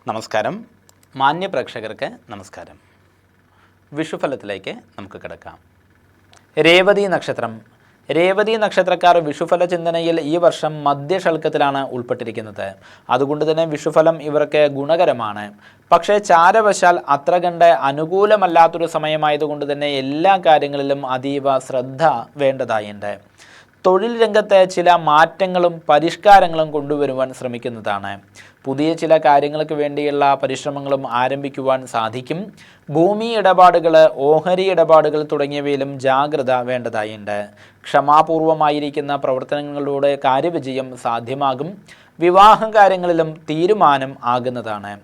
നമസ്കാരം. മാന്യ പ്രേക്ഷകർക്ക് നമസ്കാരം. വിഷുഫലത്തിലേക്ക് നമുക്ക് കിടക്കാം. രേവതി നക്ഷത്രം. രേവതി നക്ഷത്രക്കാർ വിഷുഫല ചിന്തനയിൽ ഈ വർഷം മധ്യഷൽക്കത്തിലാണ് ഉൾപ്പെട്ടിരിക്കുന്നത്. അതുകൊണ്ട് തന്നെ വിഷുഫലം ഇവർക്ക് ഗുണകരമാണ്. പക്ഷേ ചാരവശാൽ അത്ര കണ്ട് അനുകൂലമല്ലാത്തൊരു സമയമായതുകൊണ്ട് തന്നെ എല്ലാ കാര്യങ്ങളിലും അതീവ ശ്രദ്ധ വേണ്ടതായുണ്ട്. തൊഴിൽ രംഗത്തെ ചില മാറ്റങ്ങളും പരിഷ്കാരങ്ങളും കൊണ്ടുവരുവാൻ ശ്രമിക്കുന്നതാണ്. പുതിയ ചില കാര്യങ്ങൾക്ക് വേണ്ടിയുള്ള പരിശ്രമങ്ങളും ആരംഭിക്കുവാൻ സാധിക്കും. ഭൂമി ഇടപാടുകൾ, ഓഹരി ഇടപാടുകൾ തുടങ്ങിയവയിലും ജാഗ്രത വേണ്ടതായുണ്ട്. ക്ഷമാപൂർവമായിരിക്കുന്ന പ്രവർത്തനങ്ങളിലൂടെ കാര്യവിജയം സാധ്യമാകും. വിവാഹ കാര്യങ്ങളിലും തീരുമാനം ആകുന്നതാണ്.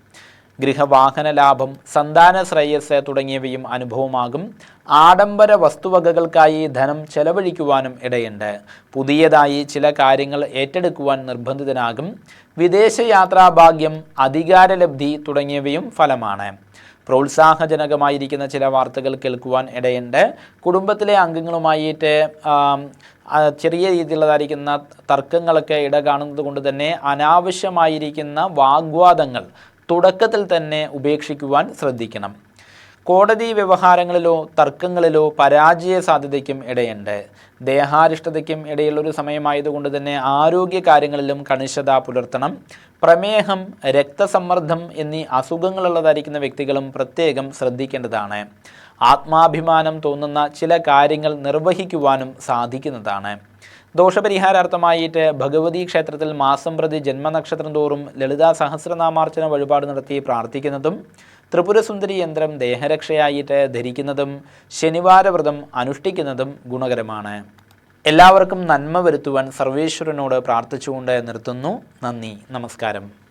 ഗൃഹവാഹന ലാഭം, സന്താന ശ്രേയസ് തുടങ്ങിയവയും അനുഭവമാകും. ആഡംബര വസ്തുവകകൾക്കായി ധനം ചെലവഴിക്കുവാനും ഇടയുണ്ട്. പുതിയതായി ചില കാര്യങ്ങൾ ഏറ്റെടുക്കുവാൻ നിർബന്ധിതനാകും. വിദേശയാത്രാ ഭാഗ്യം, അധികാരലബ്ധി തുടങ്ങിയവയും ഫലമാണ്. പ്രോത്സാഹജനകമായിരിക്കുന്ന ചില വാർത്തകൾ കേൾക്കുവാൻ ഇടയുണ്ട്. കുടുംബത്തിലെ അംഗങ്ങളുമായിട്ട് ചെറിയ രീതിയിലുള്ളതായിരിക്കുന്ന തർക്കങ്ങളൊക്കെ ഇട കാണുന്നത് കൊണ്ട് തന്നെ അനാവശ്യമായിരിക്കുന്ന വാഗ്വാദങ്ങൾ തുടക്കത്തിൽ തന്നെ ഉപേക്ഷിക്കുവാൻ ശ്രദ്ധിക്കണം. കോടതി വ്യവഹാരങ്ങളിലോ തർക്കങ്ങളിലോ പരാജയ സാധ്യതയ്ക്കും ഇടയുണ്ട്. ദേഹാരിഷ്ടതയ്ക്കും ഇടയിലൊരു സമയമായതുകൊണ്ട് തന്നെ ആരോഗ്യ കാര്യങ്ങളിലും കണിശത പുലർത്തണം. പ്രമേഹം, രക്തസമ്മർദ്ദം എന്നീ അസുഖങ്ങളുള്ളതായിരിക്കുന്ന വ്യക്തികളും പ്രത്യേകം ശ്രദ്ധിക്കേണ്ടതാണ്. ആത്മാഭിമാനം തോന്നുന്ന ചില കാര്യങ്ങൾ നിർവഹിക്കുവാനും സാധിക്കുന്നതാണ്. ദോഷപരിഹാരാർത്ഥമായിട്ട് ഭഗവതി ക്ഷേത്രത്തിൽ മാസം പ്രതി ജന്മനക്ഷത്രം തോറും ലളിതാ സഹസ്രനാമാർച്ചന വഴിപാട് നടത്തി പ്രാർത്ഥിക്കുന്നതും, ത്രിപുരസുന്ദരി യന്ത്രം ദേഹരക്ഷയായിട്ട് ധരിക്കുന്നതും, ശനിവാരവ്രതം അനുഷ്ഠിക്കുന്നതും ഗുണകരമാണ്. എല്ലാവർക്കും നന്മ വരുത്തുവാൻ സർവേശ്വരനോട് പ്രാർത്ഥിച്ചുകൊണ്ട് നിർത്തുന്നു. നന്ദി, നമസ്കാരം.